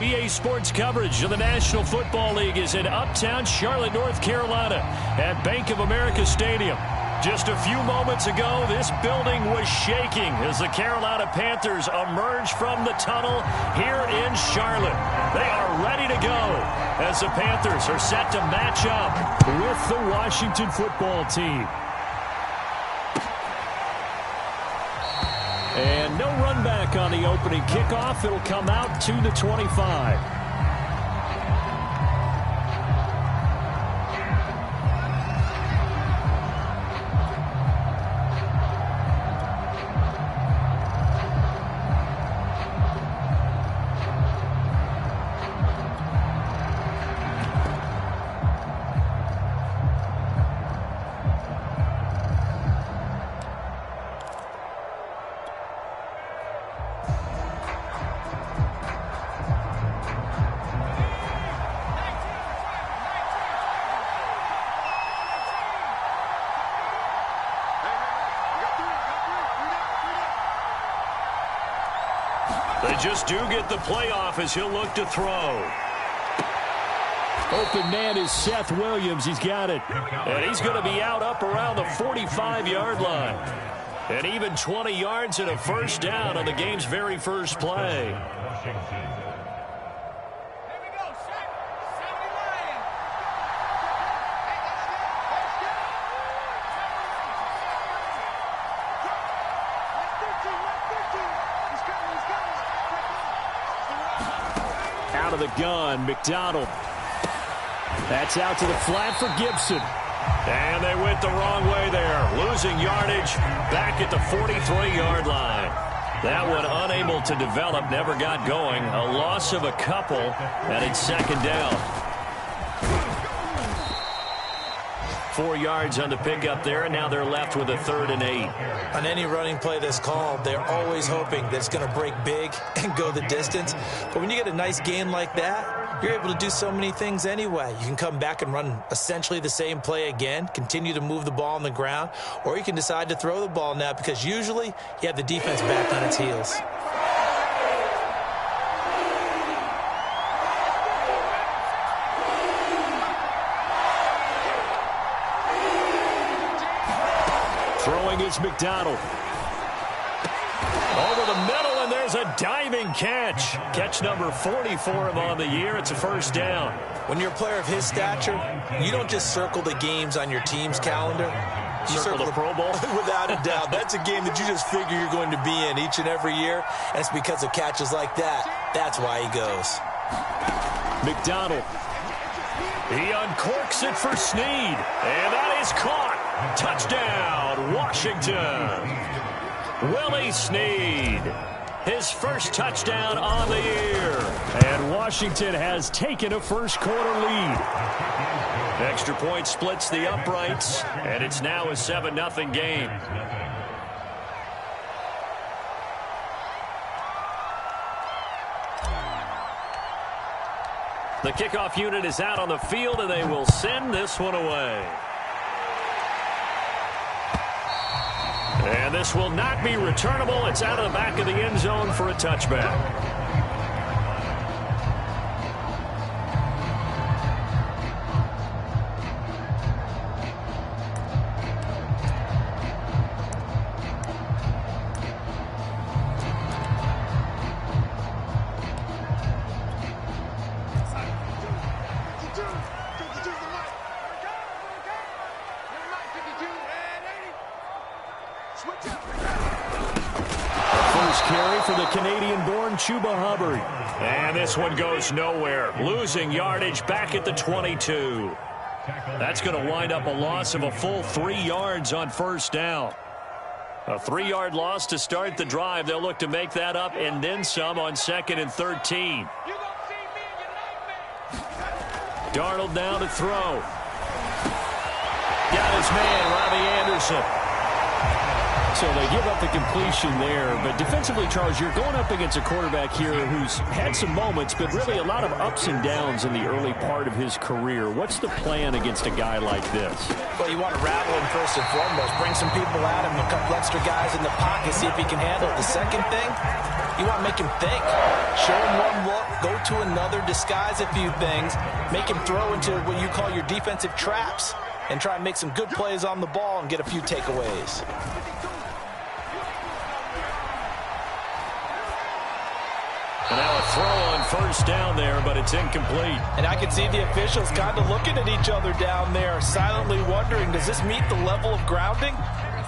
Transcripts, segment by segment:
EA Sports coverage of the National Football League is in uptown Charlotte, North Carolina at Bank of America Stadium. Just a few moments ago, this building was shaking as the Carolina Panthers emerged from the tunnel here in Charlotte. They are ready to go as the Panthers are set to match up with the Washington football team. And no run back on the opening kickoff. It'll come out to the 25. They just do get the playoff as he'll look to throw. Open man is Seth Williams. He's got it. And he's going to be out up around the 45-yard line. And even 20 yards and a first down on the game's very first play. Out of the gun, McDonald. That's out to the flat for Gibson. And they went the wrong way there. Losing yardage back at the 43-yard line. That one unable to develop, never got going. A loss of a couple, and it's second down. 4 yards on the pickup there, and now they're left with a 3rd and 8. On any running play that's called, they're always hoping that it's going to break big and go the distance. But when you get a nice gain like that, you're able to do so many things anyway. You can come back and run essentially the same play again, continue to move the ball on the ground, or you can decide to throw the ball now because usually you have the defense back on its heels. Throwing is McDonald. Over the middle, and there's a diving catch. Catch number 40 for him on the year. It's a first down. When you're a player of his stature, you don't just circle the games on your team's calendar. You circle the Pro Bowl? Without a doubt. That's a game that you just figure you're going to be in each and every year. And it's because of catches like that. That's why he goes. McDonald. He uncorks it for Snead. And that is caught. Touchdown, Washington. Willie Snead, his first touchdown on the year. And Washington has taken a first-quarter lead. Extra point splits the uprights, and it's now a 7-0 game. The kickoff unit is out on the field, and they will send this one away. And this will not be returnable. It's out of the back of the end zone for a touchback. First carry for the Canadian-born Chuba Hubbard. And this one goes nowhere. Losing yardage back at the 22. That's going to wind up a loss of a full 3 yards on first down. A 3-yard loss to start the drive. They'll look to make that up and then some on 2nd and 13. Darnold down to throw. Got his man, Robbie Anderson. So they give up the completion there. But defensively, Charles, you're going up against a quarterback here who's had some moments, but really a lot of ups and downs in the early part of his career. What's the plan against a guy like this? Well, you want to rattle him first and foremost. Bring some people at him, a couple extra guys in the pocket, see if he can handle it. The second thing, You want to make him think. Show him one look, go to another, disguise a few things, make him throw into what you call your defensive traps, and try and make some good plays on the ball and get a few takeaways. And now a throw on first down there, but it's incomplete. And I can see the officials kind of looking at each other down there, silently wondering, does this meet the level of grounding?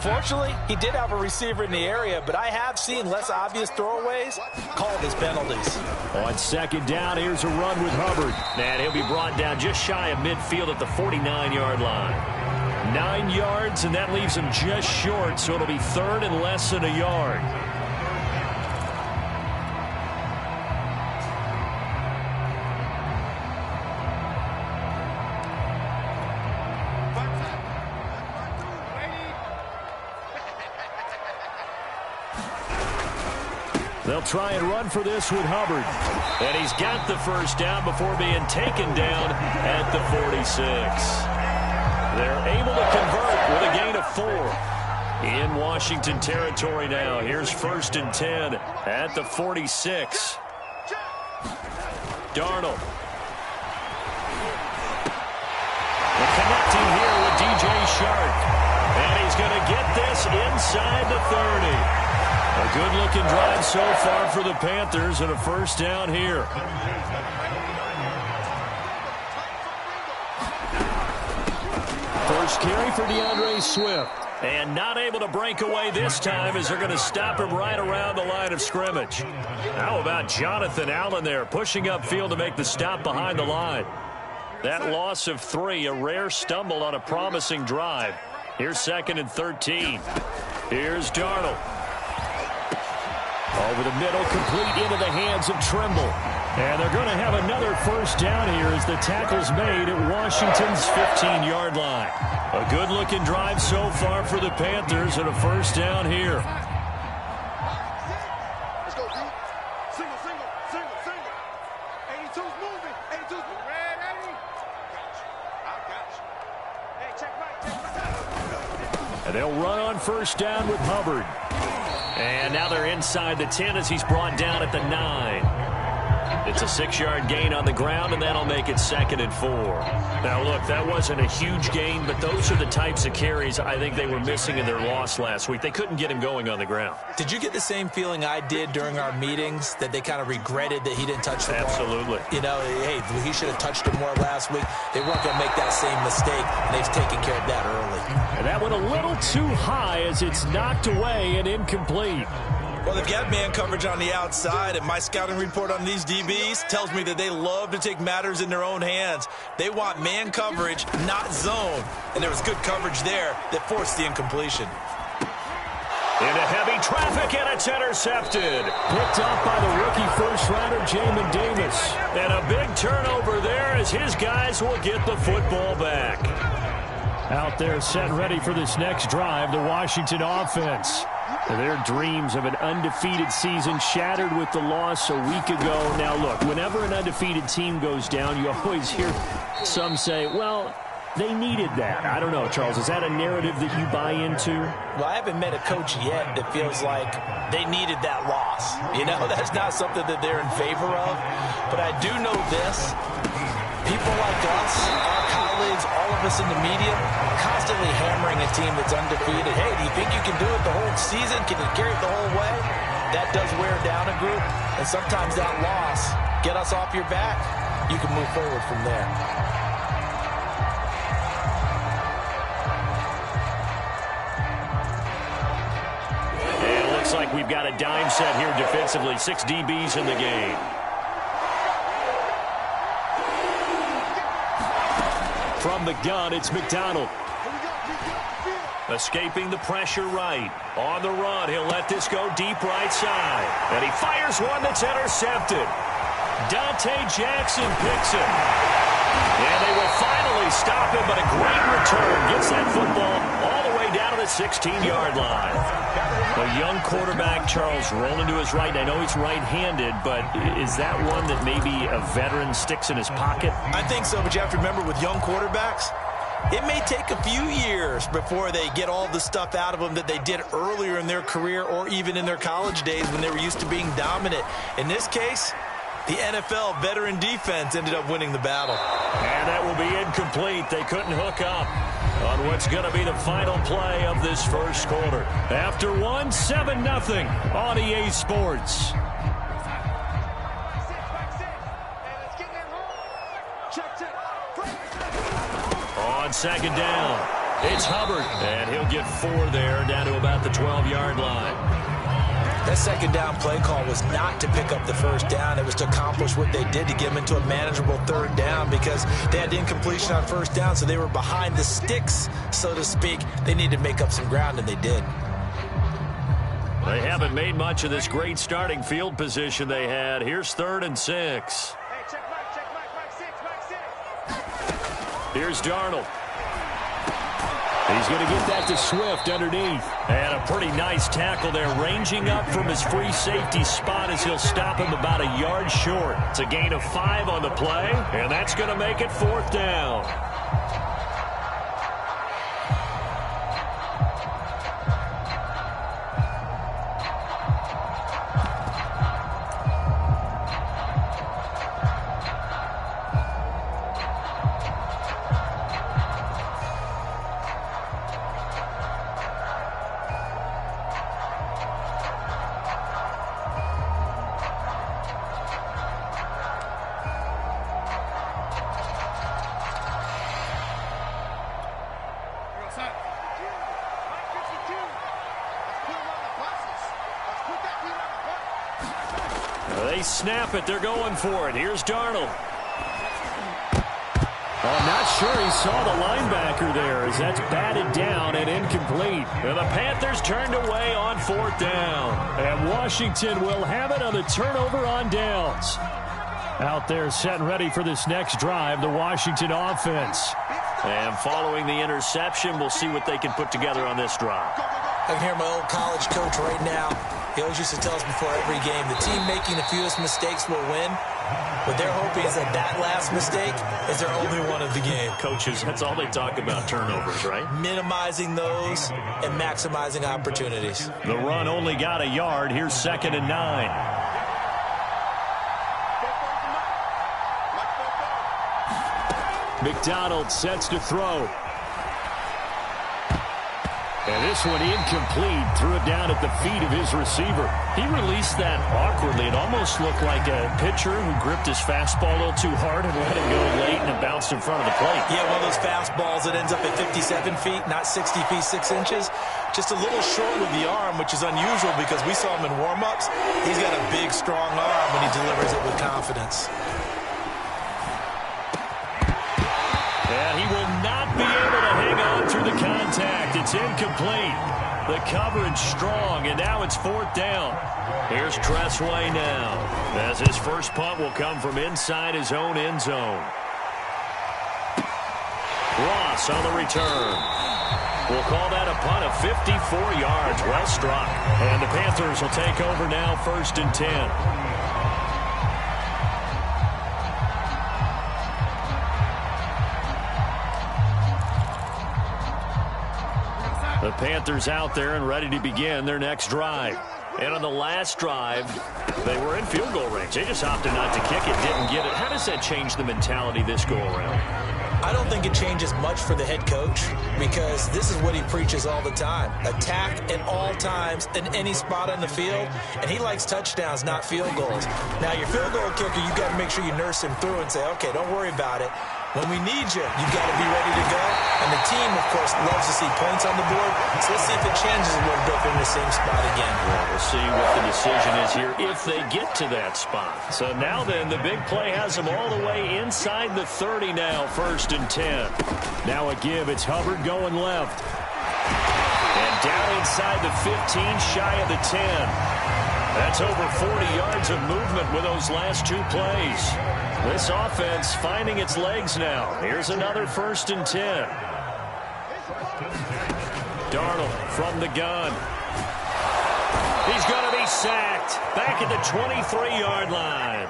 Fortunately, he did have a receiver in the area, but I have seen less obvious throwaways called as penalties. On second down, here's a run with Hubbard. And he'll be brought down just shy of midfield at the 49-yard line. 9 yards, and that leaves him just short, so it'll be third and less than a yard. They'll try and run for this with Hubbard. And he's got the first down before being taken down at the 46. They're able to convert with a gain of 4. In Washington territory now. Here's 1st and 10 at the 46. Darnold. And connecting here with DJ Shark. And he's going to get this inside the 30. A good-looking drive so far for the Panthers and a first down here. First carry for DeAndre Swift. And not able to break away this time as they're going to stop him right around the line of scrimmage. How about Jonathan Allen there pushing upfield to make the stop behind the line? That loss of 3, a rare stumble on a promising drive. Here's 2nd and 13. Here's Darnold. Over the middle, complete into the hands of Trimble. And they're going to have another first down here as the tackle's made at Washington's 15-yard line. A good-looking drive so far for the Panthers and a first down here. Let's go, D. Single, single, single, single. 82's moving. 82's moving. Red 80. I got you. Hey, check right. And they'll run on first down with Hubbard. And now they're inside the 10 as he's brought down at the 9. It's a 6-yard gain on the ground, and that'll make it 2nd and 4. Now, look, that wasn't a huge gain, but those are the types of carries I think they were missing in their loss last week. They couldn't get him going on the ground. Did you get the same feeling I did during our meetings, that they kind of regretted that he didn't touch the ball? Absolutely. You know, hey, he should have touched it more last week. They weren't going to make that same mistake, and they've taken care of that early. And that went a little too high as it's knocked away and incomplete. Well, they've got man coverage on the outside, and my scouting report on these DBs tells me that they love to take matters in their own hands. They want man coverage, not zone. And there was good coverage there that forced the incompletion. Into heavy traffic, and it's intercepted. Picked off by the rookie first-rounder, Jamin Davis. And a big turnover there as his guys will get the football back. Out there set ready for this next drive, the Washington offense. Their dreams of an undefeated season shattered with the loss a week ago. Now, look, whenever an undefeated team goes down, you always hear some say, well, they needed that. I don't know, Charles. Is that a narrative that you buy into? Well, I haven't met a coach yet that feels like they needed that loss. You know, that's not something that they're in favor of. But I do know this. People like us, our colleagues, all of us in the media, constantly hammering a team that's undefeated. Hey, do you think you can do it the whole season? Can you carry it the whole way? That does wear down a group. And sometimes that loss, get us off your back, you can move forward from there. And it looks like we've got a dime set here defensively. 6 DBs in the game. From the gun, it's McDonald. Escaping the pressure right. On the run, he'll let this go deep right side. And he fires one that's intercepted. Dante Jackson picks it. And they will finally stop him, but a great return. Gets that football all the way down to the 16-yard line. A young quarterback, Charles, rolling to his right. I know he's right-handed, but is that one that maybe a veteran sticks in his pocket? I think so, but you have to remember with young quarterbacks, It may take a few years before they get all the stuff out of them that they did earlier in their career or even in their college days when they were used to being dominant. In this case, the NFL veteran defense ended up winning the battle. And that will be incomplete. They couldn't hook up on what's going to be the final play of this first quarter. After one, 7-0 on EA Sports. On second down, it's Hubbard, and he'll get 4 there, down to about the 12-yard line. That second down play call was not to pick up the first down. It was to accomplish what they did to get them into a manageable third down because they had incompletion on first down, so they were behind the sticks, so to speak. They needed to make up some ground, and they did. They haven't made much of this great starting field position they had. Here's 3rd and 6. Hey, check Mike 6. Here's Darnold. He's going to get that to Swift underneath. And a pretty nice tackle there, ranging up from his free safety spot as he'll stop him about a yard short. It's a gain of 5 on the play, and that's going to make it 4th down. They snap it. They're going for it. Here's Darnold. I'm not sure he saw the linebacker there as that's batted down and incomplete. And the Panthers turned away on 4th down. And Washington will have it on the turnover on downs. Out there set and ready for this next drive, the Washington offense. And following the interception, we'll see what they can put together on this drive. I can hear my old college coach right now. He always used to tell us before every game, the team making the fewest mistakes will win. What they're hoping is that last mistake is their only one of the game. Coaches, that's all they talk about, turnovers, right? Minimizing those and maximizing opportunities. The run only got a yard. Here's 2nd and 9. McDonald sets to throw. And this one incomplete. Threw it down at the feet of his receiver. He released that awkwardly. It almost looked like a pitcher who gripped his fastball a little too hard and let it go late, and it bounced in front of the plate. Yeah, one of those fastballs that ends up at 57 feet, not 60 feet, 6 inches. Just a little short with the arm, which is unusual because we saw him in warm-ups. He's got a big, strong arm when he delivers it with confidence. And he will not be able to hang on through the contact. It's incomplete. The coverage strong, and now it's 4th down. Here's Tressway now, as his first punt will come from inside his own end zone. Ross on the return. We'll call that a punt of 54 yards. Well struck. And the Panthers will take over now, 1st and 10. The Panthers out there and ready to begin their next drive. And on the last drive, they were in field goal range. They just opted not to kick it, didn't get it. How does that change the mentality this go-around? I don't think it changes much for the head coach because this is what he preaches all the time. Attack at all times in any spot on the field, and he likes touchdowns, not field goals. Now, your field goal kicker, you've got to make sure you nurse him through and say, okay, don't worry about it. When we need you, you've got to be ready to go. And the team, of course, loves to see points on the board. So let's see if it changes a little bit from the same spot again. Well, we'll see what the decision is here if they get to that spot. So now then, the big play has them all the way inside the 30 now, 1st and 10. Now a give. It's Hubbard going left. And down inside the 15, shy of the 10. That's over 40 yards of movement with those last 2 plays. This offense finding its legs now. Here's another 1st and 10. Darnold from the gun. He's going to be sacked back at the 23-yard line.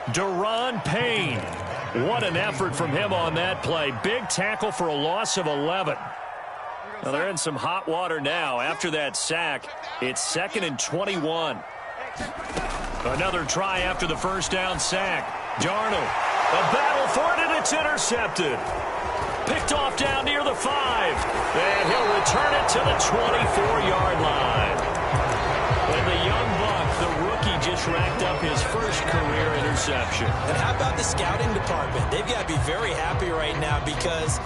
Daron Payne. What an effort from him on that play. Big tackle for a loss of 11. Well, they're in some hot water now. After that sack, it's 2nd and 21. Another try after the first down sack. Darnold, a battle for it, and it's intercepted. Picked off down near the 5. And he'll return it to the 24-yard line. And the young buck, the rookie, just racked up his first career interception. And how about the scouting department? They've got to be very happy right now because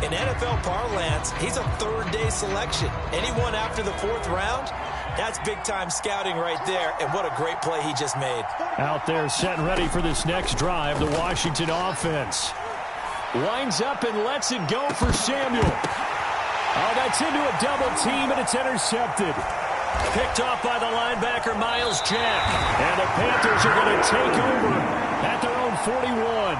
in NFL parlance, he's a third-day selection. Anyone after the 4th round, that's big-time scouting right there, and what a great play he just made. Out there set and ready for this next drive, the Washington offense. Winds up and lets it go for Samuel. Oh, that's into a double team, and it's intercepted. Picked off by the linebacker, Miles Jack. And the Panthers are going to take over at their own 41.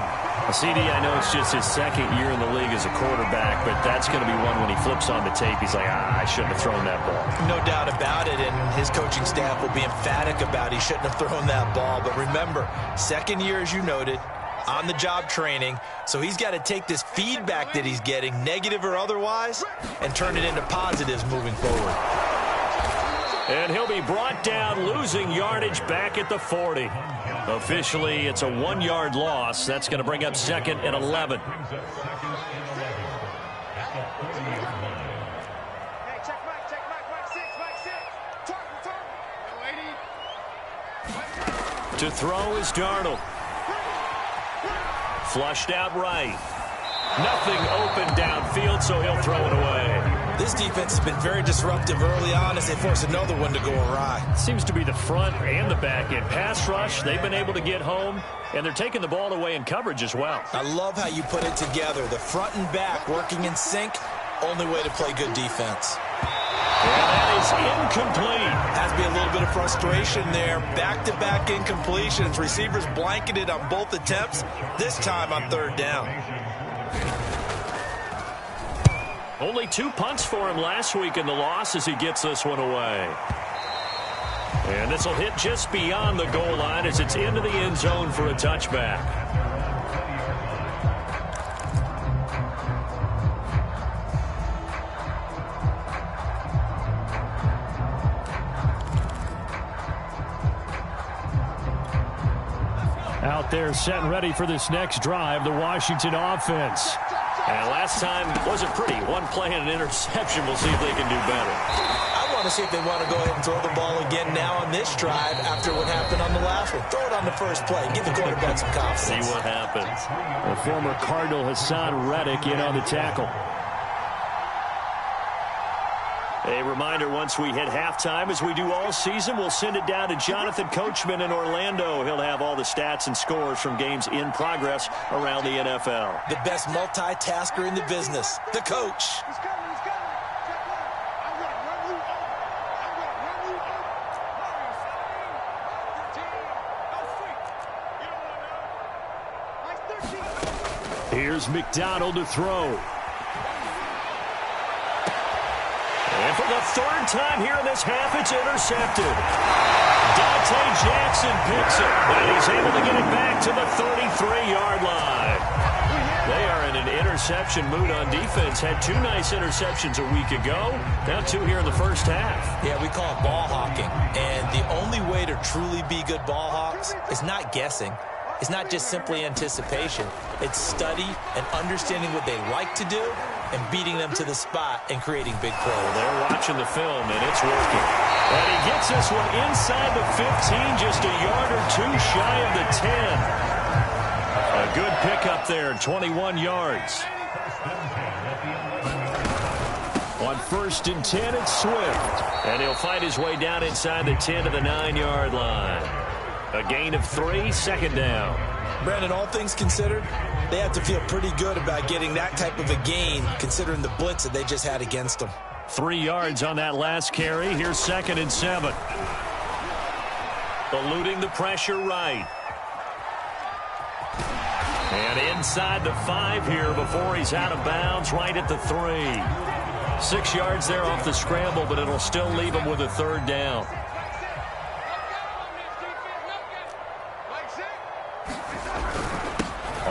CD, I know it's just his 2nd year in the league as a quarterback, but that's going to be one when he flips on the tape. He's like, I shouldn't have thrown that ball. No doubt about it, and his coaching staff will be emphatic about he shouldn't have thrown that ball. But remember, 2nd year, as you noted, on-the-job training, so he's got to take this feedback that he's getting, negative or otherwise, and turn it into positives moving forward. And he'll be brought down, losing yardage back at the 40. Officially, it's a 1-yard loss. That's going to bring up 2nd and 11. Hey, check Mike, Mike 6, Mike 6. Target. To throw is Darnold. Flushed out right. Nothing open downfield, so he'll throw it away. This defense has been very disruptive early on as they force another one to go awry. Seems to be the front and the back end. Pass rush, they've been able to get home, and they're taking the ball away in coverage as well. I love how you put it together. The front and back working in sync, only way to play good defense. And that is incomplete. Has to be a little bit of frustration there. Back-to-back incompletions. Receivers blanketed on both attempts, this time on 3rd down. Only 2 punts for him last week in the loss as he gets this one away. And this will hit just beyond the goal line as it's into the end zone for a touchback. Out there set and ready for this next drive, the Washington offense. And last time wasn't pretty. One play and an interception. We'll see if they can do better. I want to see if they want to go ahead and throw the ball again now on this drive after what happened on the last one. Throw it on the first play. Give the quarterback some confidence. See what happens. The former Cardinal Hassan Reddick in on the tackle. A reminder, once we hit halftime, as we do all season, we'll send it down to Jonathan Coachman in Orlando. He'll have all the stats and scores from games in progress around the NFL. The best multitasker in the business, the coach. He's coming, he's coming. Check 1. I'm going to run you over. I'm going to run you over. Mario 17, 13. No freak. You don't want to know. Like 13. Here's McDonald to throw. And for the 3rd time here in this half, it's intercepted. Dante Jackson picks it, and he's able to get it back to the 33-yard line. They are in an interception mood on defense. Had 2 nice interceptions a week ago. Now 2 here in the first half. Yeah, we call it ball hawking. And the only way to truly be good ball hawks is not guessing. It's not just simply anticipation. It's study and understanding what they like to do and beating them to the spot and creating big plays. Well, they're watching the film, and it's working. And he gets this one inside the 15, just a yard or 2 shy of the 10. A good pickup there, 21 yards. On 1st and 10, it's Swift. And he'll fight his way down inside the 10 to the 9-yard line. A gain of 3, 2nd down. Brandon, all things considered, they have to feel pretty good about getting that type of a gain, considering the blitz that they just had against them. 3 yards on that last carry. Here's 2nd and 7. Eluding the pressure right. And inside the 5 here before he's out of bounds, right at the 3. 6 yards there off the scramble, but it'll still leave him with a 3rd down.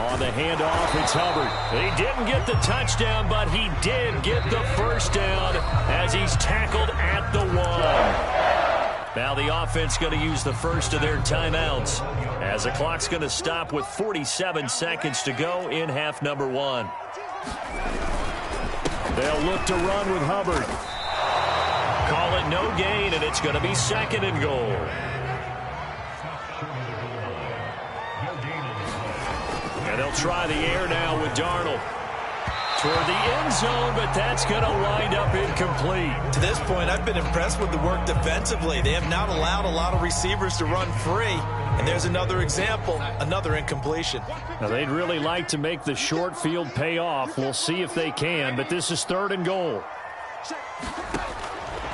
On the handoff, it's Hubbard. He didn't get the touchdown, but he did get the first down as he's tackled at the 1. Now the offense going to use the first of their timeouts as the clock's going to stop with 47 seconds to go in half number 1. They'll look to run with Hubbard. Call it no gain, and it's going to be 2nd and goal. And they'll try the air now with Darnold. Toward the end zone, but that's going to wind up incomplete. To this point, I've been impressed with the work defensively. They have not allowed a lot of receivers to run free. And there's another example, another incompletion. Now, they'd really like to make the short field pay off. We'll see if they can, but this is 3rd and goal.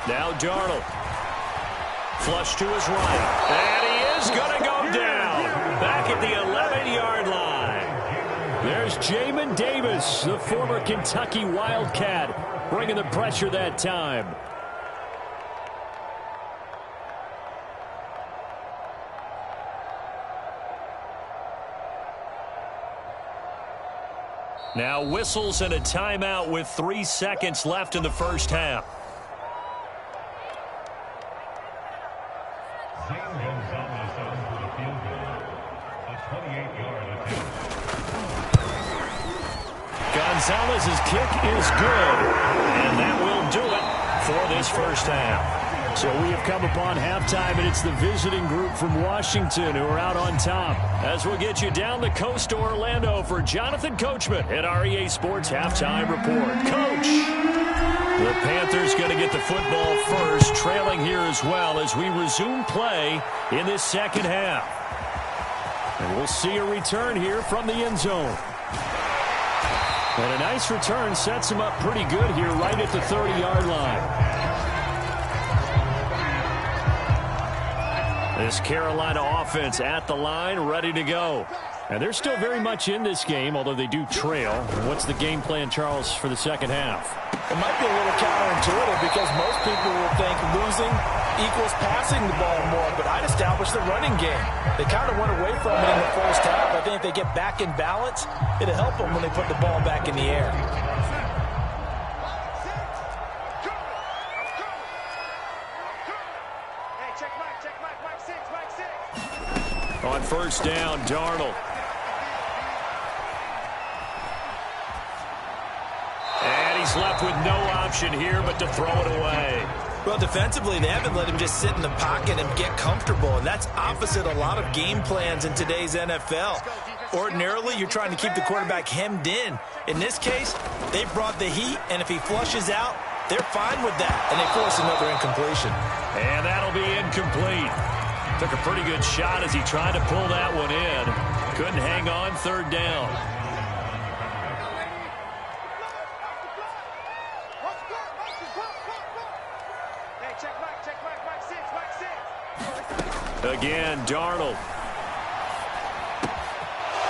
Now Darnold. Flush to his right. And he is going to go down. Back at the 11-yard line. There's Jamin Davis, the former Kentucky Wildcat, bringing the pressure that time. Now whistles and a timeout with 3 seconds left in the first half. Gonzalez's kick is good, and that will do it for this first half. So we have come upon halftime, and it's the visiting group from Washington who are out on top. As we'll get you down the coast to Orlando for Jonathan Coachman at REA Sports Halftime Report. Coach! The Panthers going to get the football first, trailing here as well as we resume play in this second half. And we'll see a return here from the end zone. And a nice return sets him up pretty good here right at the 30-yard line. This Carolina offense at the line, ready to go. And they're still very much in this game, although they do trail. What's the game plan, Charles, for the second half? It might be a little counterintuitive because most people will think losing equals passing the ball more, but I'd establish the running game. They kind of went away from it in the first half. I think if they get back in balance, it'll help them when they put the ball back in the air. On first down, Darnold. And he's left with no option here but to throw it away. Well, defensively, they haven't let him just sit in the pocket and get comfortable, and that's opposite a lot of game plans in today's NFL. Ordinarily, you're trying to keep the quarterback hemmed in. In this case, they brought the heat, and if he flushes out, they're fine with that, and they force another incompletion. And that'll be incomplete. Took a pretty good shot as he tried to pull that one in. Couldn't hang on, 3rd down. Again, Darnold.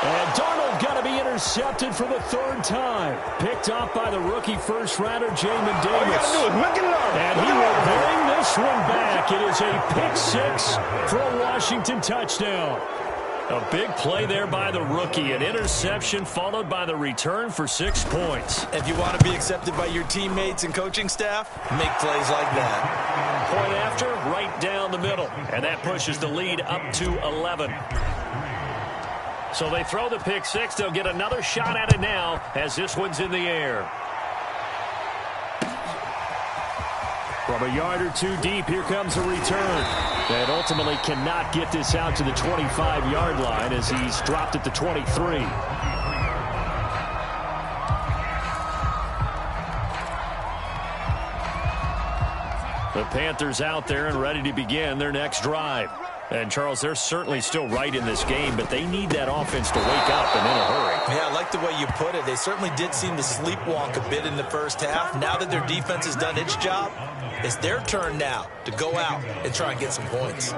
And Darnold got to be intercepted for the 3rd time. Picked off by the rookie first-rounder, Jamin Davis. And he will bring this one back. It is a pick 6 for a Washington touchdown. A big play there by the rookie. An interception followed by the return for 6 points. If you want to be accepted by your teammates and coaching staff, make plays like that. Point after, right down the middle. And that pushes the lead up to 11. So they throw the pick 6. They'll get another shot at it now as this one's in the air. From a yard or 2 deep, here comes a return. And ultimately cannot get this out to the 25-yard line as he's dropped at the 23. The Panthers out there and ready to begin their next drive. And, Charles, they're certainly still right in this game, but they need that offense to wake up and in a hurry. Yeah, I like the way you put it. They certainly did seem to sleepwalk a bit in the first half. Now that their defense has done its job, it's their turn now to go out and try and get some points.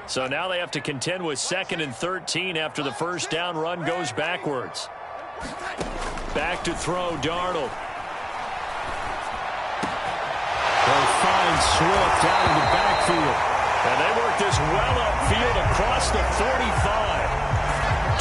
So now they have to contend with 2nd and 13 after the first down run goes backwards. Back to throw, Darnold. They find Swift out in the backfield. And they work this well upfield across the 45.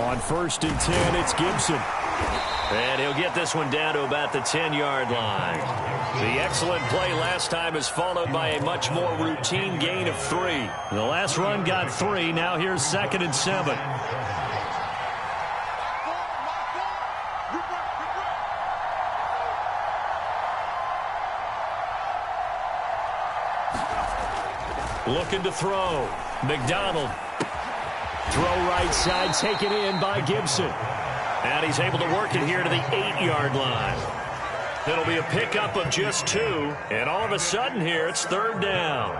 On 1st and 10, it's Gibson. And he'll get this one down to about the 10-yard line. The excellent play last time is followed by a much more routine gain of 3. The last run got 3. Now here's 2nd and 7. Looking to throw. McDonald. Throw right side, taken in by Gibson. And he's able to work it here to the 8-yard line. It'll be a pickup of just 2. And all of a sudden here, it's 3rd down.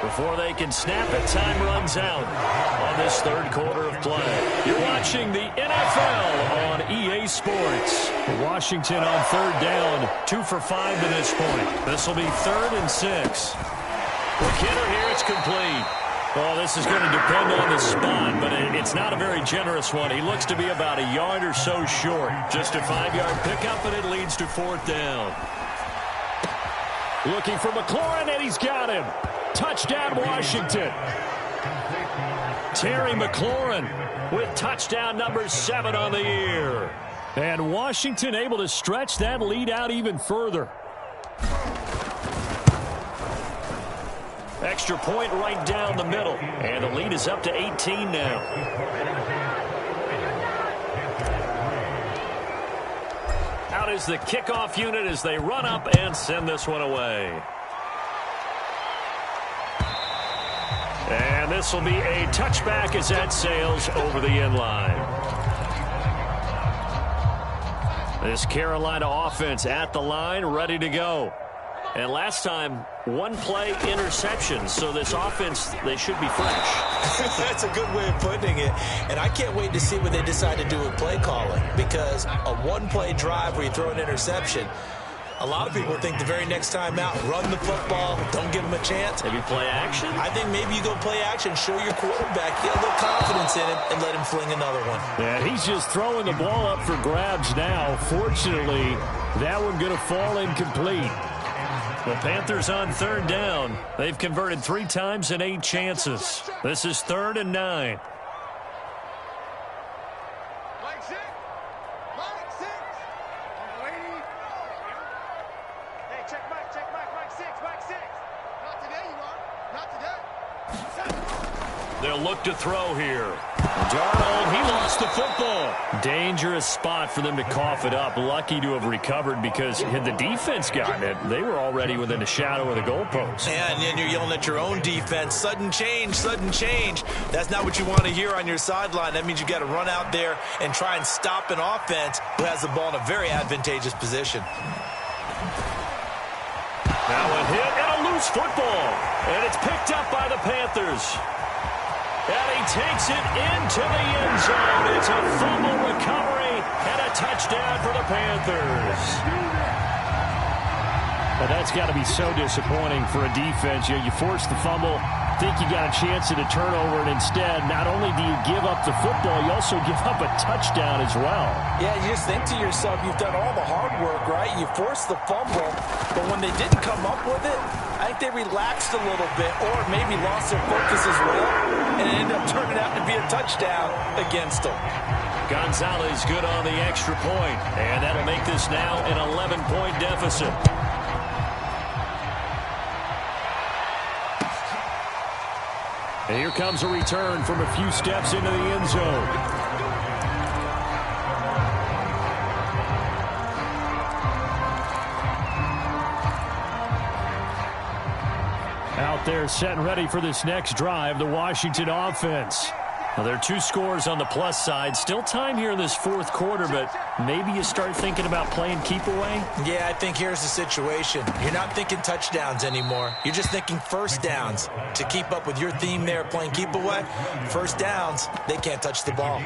Before they can snap it, time runs out on this 3rd quarter of play. You're watching the NFL on EA Sports. Washington on 3rd down, 2 for 5 to this point. This will be 3rd and 6. McKinnon here, it's complete. Well, this is going to depend on the spot, but it's not a very generous one. He looks to be about a yard or so short. Just a 5-yard pickup, and it leads to 4th down. Looking for McLaurin, and he's got him. Touchdown, Washington. Terry McLaurin with touchdown number 7 on the year. And Washington able to stretch that lead out even further. Extra point right down the middle. And the lead is up to 18 now. Out is the kickoff unit as they run up and send this one away. And this will be a touchback as that sails over the end line. This Carolina offense at the line, ready to go. And last time, 1 play interception. So this offense, they should be fresh. That's a good way of putting it. And I can't wait to see what they decide to do with play calling. Because a 1-play drive where you throw an interception, a lot of people think the very next time out, run the football, don't give them a chance. Maybe play action? I think maybe you go play action, show your quarterback, get a little confidence in him, and let him fling another one. Yeah, he's just throwing the ball up for grabs now. Fortunately, that one going to fall incomplete. The Panthers on 3rd down. They've converted 3 times in 8 chances. This is 3rd and 9. Mike 6. Mike 6. Lady. Hey, check Mike. Mike 6. Mike 6. Not today, you are. Not today. They'll look to throw here. Darnold, he lost the football. Dangerous spot for them to cough it up. Lucky to have recovered because had the defense gotten it, they were already within a shadow of the goalpost. Yeah, and then you're yelling at your own defense. Sudden change, sudden change. That's not what you want to hear on your sideline. That means you've got to run out there and try and stop an offense who has the ball in a very advantageous position. Now a hit and a loose football. And it's picked up by the Panthers. And he takes it into the end zone. It's a fumble recovery and a touchdown for the Panthers. Well, that's got to be so disappointing for a defense. You force the fumble, think you got a chance at a turnover, and instead, not only do you give up the football, you also give up a touchdown as well. Yeah, you just think to yourself, you've done all the hard work, right? You forced the fumble, but when they didn't come up with it, I think they relaxed a little bit or maybe lost their focus as well, and it ended up turning out to be a touchdown against them. Gonzalez good on the extra point, and that'll make this now an 11-point deficit. And here comes a return from a few steps into the end zone. Out there set and ready for this next drive, the Washington offense. Well, there are 2 scores on the plus side. Still time here in this 4th quarter, but maybe you start thinking about playing keep away? Yeah, I think here's the situation. You're not thinking touchdowns anymore. You're just thinking first downs. To keep up with your theme there, playing keep away, first downs, they can't touch the ball.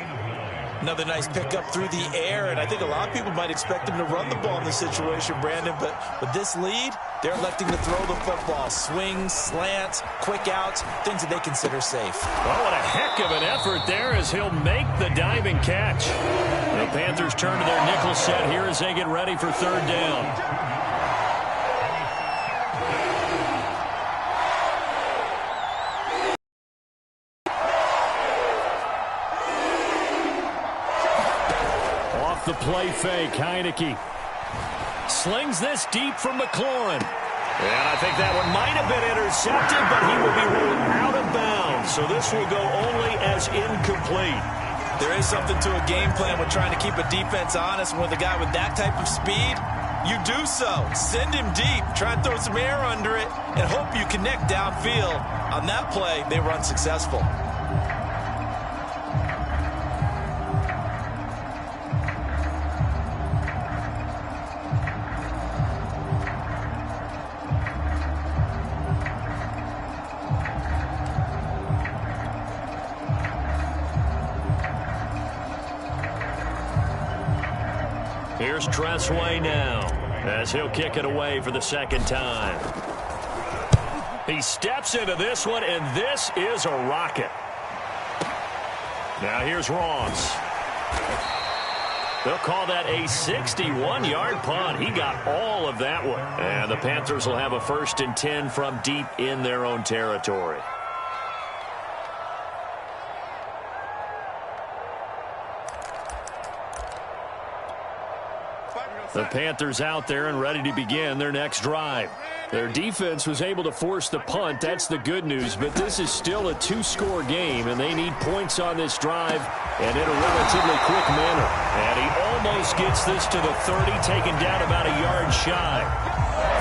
Another nice pickup through the air, and I think a lot of people might expect them to run the ball in this situation, Brandon, but with this lead, they're electing to throw the football. Swings, slants, quick outs, things that they consider safe. Oh, what a heck of an effort there as he'll make the diving catch. The Panthers turn to their nickel set here as they get ready for 3rd down. play fake. Heineke slings this deep from McLaurin. And I think that one might have been intercepted, but he will be ruled out of bounds. So this will go only as incomplete. There is something to a game plan with trying to keep a defense honest. With a guy with that type of speed, you do so. Send him deep. Try and throw some air under it and hope you connect downfield. On that play, they were unsuccessful. Here's Tressway now, as he'll kick it away for the second time. He steps into this one, and this is a rocket. Now here's Ross. They'll call that a 61-yard punt. He got all of that one. And the Panthers will have a 1st and 10 from deep in their own territory. The Panthers out there and ready to begin their next drive. Their defense was able to force the punt. That's the good news. But this is still a 2-score game, and they need points on this drive and in a relatively quick manner. And he almost gets this to the 30, taken down about a yard shy.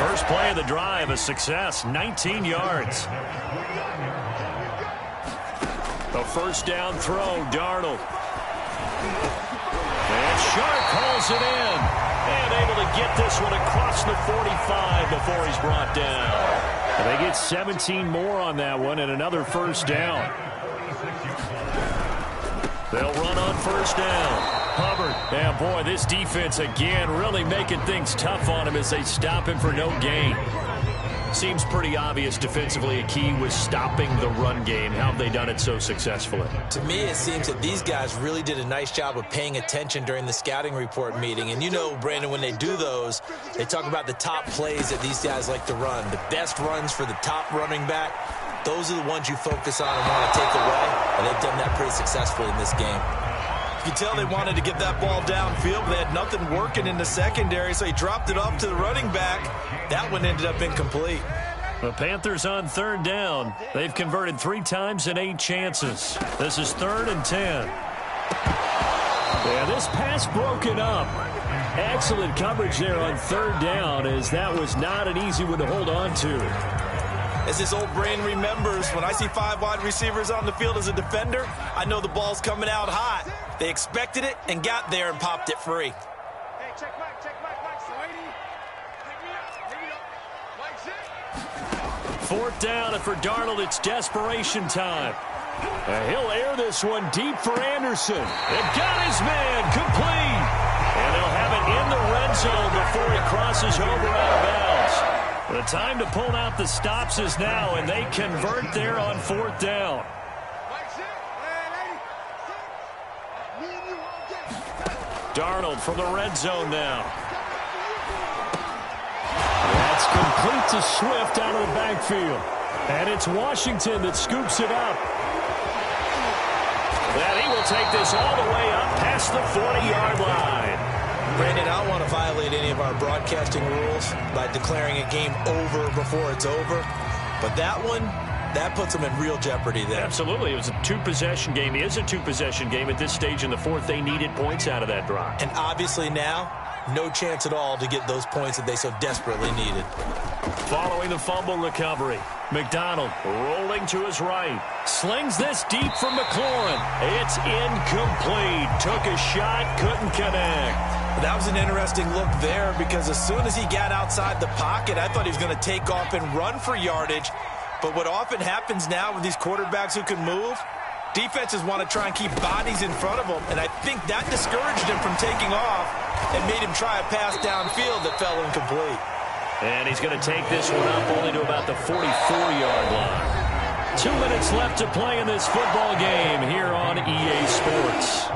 First play of the drive, a success, 19 yards. A first down throw, Darnold. And Sharp calls it in. And able to get this one across the 45 before he's brought down. And they get 17 more on that one and another first down. They'll run on first down. Hubbard. And boy, this defense again really making things tough on him as they stop him for no gain. Seems pretty obvious defensively a key was stopping the run game. How have they done it so successfully? To me, it seems that these guys really did a nice job of paying attention during the scouting report meeting. And you know, Brandon, when they do those, they talk about the top plays that these guys like to run. The best runs for the top running back, those are the ones you focus on and want to take away. And they've done that pretty successfully in this game. You can tell they wanted to get that ball downfield. They had nothing working in the secondary, so he dropped it off to the running back. That one ended up incomplete. The Panthers on third down. They've converted 3 times in 8 chances. This is 3rd and 10. And this pass broken up. Excellent coverage there on third down, as that was not an easy one to hold on to. As his old brain remembers, when I see 5 wide receivers on the field as a defender, I know the ball's coming out hot. They expected it and got there and popped it free. Hey, check Mike, Sweetie. Pick me up. Mike's it. 4th down, and for Darnold, it's desperation time. And he'll air this one deep for Anderson. And got his man complete. And they'll have it in the red zone before he crosses over out of bounds. The time to pull out the stops is now, and they convert there on 4th down. Darnold from the red zone now. That's complete to Swift out of the backfield. And it's Washington that scoops it up. And he will take this all the way up past the 40-yard line. Brandon, I don't want to violate any of our broadcasting rules by declaring a game over before it's over. But that one, that puts them in real jeopardy there. Absolutely. It was a 2-possession game. It is a 2-possession game at this stage in the 4th. They needed points out of that drive. And obviously now, no chance at all to get those points that they so desperately needed. Following the fumble recovery, McDonald rolling to his right. Slings this deep from McLaurin. It's incomplete. Took a shot, couldn't connect. That was an interesting look there because as soon as he got outside the pocket, I thought he was going to take off and run for yardage. But what often happens now with these quarterbacks who can move, defenses want to try and keep bodies in front of them. And I think that discouraged him from taking off and made him try a pass downfield that fell incomplete. And he's going to take this one up only to about the 44-yard line. 2 minutes left to play in this football game here on EA Sports.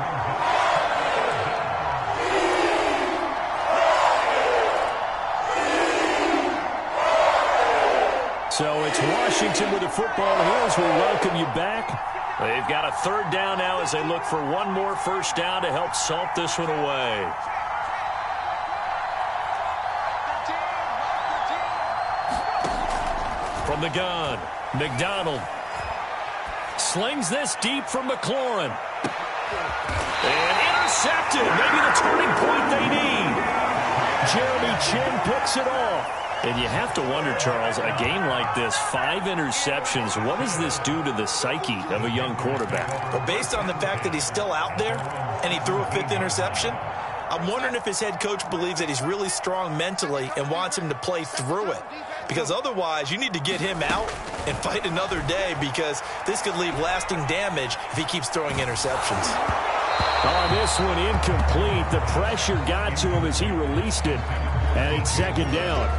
So it's Washington with the football here as we welcome you back. They've got a 3rd down now as they look for one more first down to help salt this one away. from the gun. McDonald slings this deep from McLaurin. And intercepted. Maybe the turning point they need. Jeremy Chinn picks it off. And you have to wonder, Charles, a game like this, 5 interceptions, what does this do to the psyche of a young quarterback? Well, based on the fact that he's still out there and he threw a 5th interception, I'm wondering if his head coach believes that he's really strong mentally and wants him to play through it. Because otherwise, you need to get him out and fight another day, because this could leave lasting damage if he keeps throwing interceptions. On this one, incomplete. The pressure got to him as he released it. And it's 2nd down.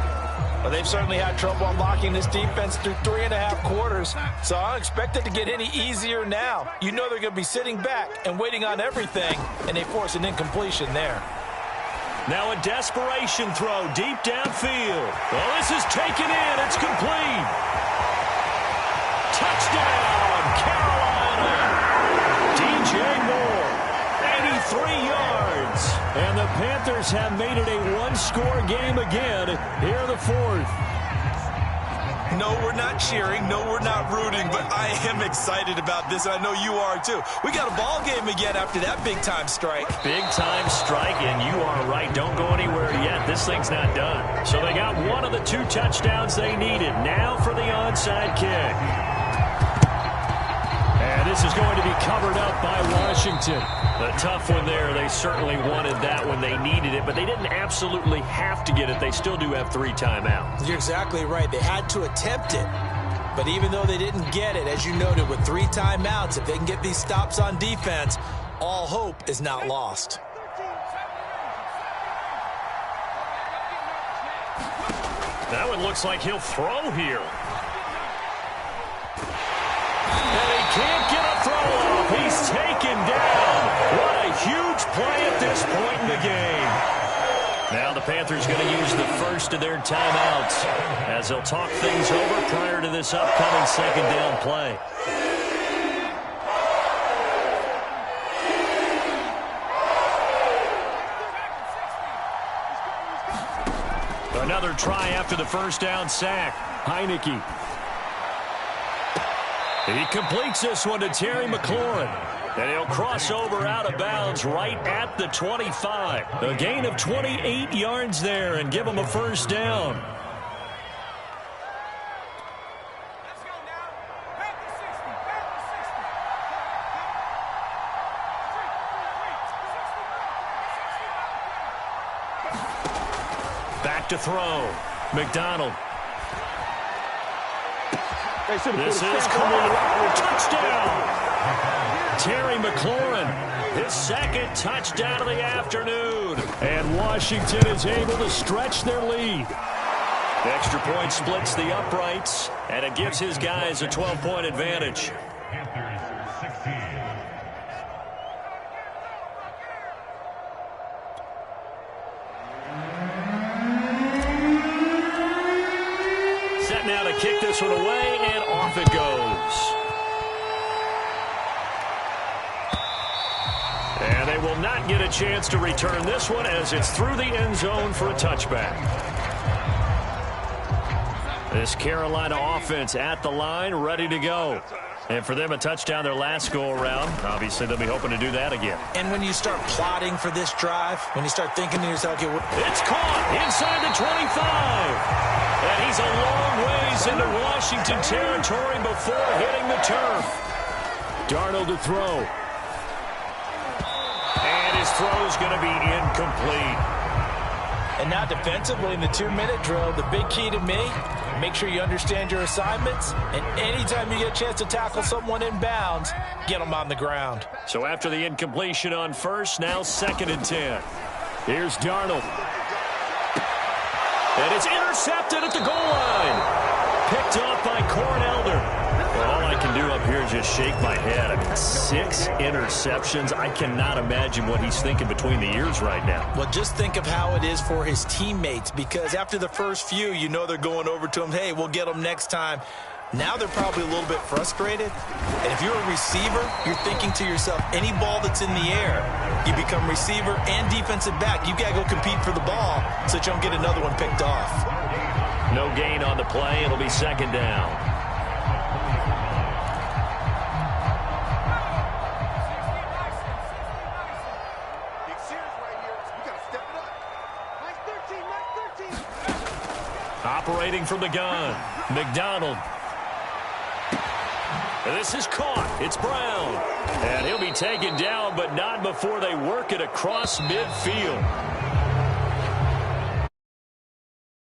Well, they've certainly had trouble unlocking this defense through 3.5 quarters, so I don't expect it to get any easier now. You know they're going to be sitting back and waiting on everything, and they force an incompletion there. Now a desperation throw deep downfield. Well, this is taken in. It's complete. Touchdown, Carolina. DJ Moore, 83 yards. And the Panthers have made it a 1-score game again here in the 4th. No, we're not cheering. No, we're not rooting, but I am excited about this, and I know you are too. We got a ball game again after that big-time strike. Big-time strike, and you are right. Don't go anywhere yet. This thing's not done. So they got one of the 2 touchdowns they needed. Now for the onside kick. And this is going to be covered up by Washington. A tough one there. They certainly wanted that when they needed it, but they didn't absolutely have to get it. They still do have 3 timeouts. You're exactly right. They had to attempt it. But even though they didn't get it, as you noted, with 3 timeouts, if they can get these stops on defense, all hope is not lost. That one looks like he'll throw here. And he can't get a throw off. He's taken down. What a huge play at this point in the game. Now the Panthers going to use the first of their timeouts as they'll talk things over prior to this upcoming 2nd down play. Another try after the 1st down sack. Heineke. He completes this one to Terry McLaurin. And he'll cross over out of bounds right at the 25. A gain of 28 yards there and give him a 1st down. Back to throw. McDonald. This is caught. Touchdown. Terry McLaurin, his 2nd touchdown of the afternoon. And Washington is able to stretch their lead. The extra point splits the uprights, and it gives his guys a 12-point advantage. Set now to kick this one away, and off it goes. And they will not get a chance to return this one as it's through the end zone for a touchback. This Carolina offense at the line, ready to go. And for them, a touchdown their last go-around. Obviously, they'll be hoping to do that again. And when you start plotting for this drive, when you start thinking to yourself, okay, it's caught inside the 25. And he's a long ways into Washington territory before hitting the turf. Darnold to throw. And his throw is going to be incomplete. And now defensively in the 2-minute drill, the big key to me, make sure you understand your assignments, and anytime you get a chance to tackle someone in bounds, get them on the ground. So after the incompletion on 1st, now 2nd and 10. Here's Darnold. And it's intercepted at the goal line. Picked off by Corn Elder. Well, all I can do up here is just shake my head. I mean, 6 interceptions. I cannot imagine what he's thinking between the ears right now. Well, just think of how it is for his teammates, because after the first few, you know they're going over to him, hey, we'll get them next time. Now they're probably a little bit frustrated. And if you're a receiver, you're thinking to yourself, any ball that's in the air, you become receiver and defensive back. You got to go compete for the ball so that you don't get another one picked off. No gain on the play. It'll be second down. Big series right here. You got to step it up. Mike 13, Mike 13. Operating from the gun, McDonald. This is caught. It's Brown. And he'll be taken down, but not before they work it across midfield.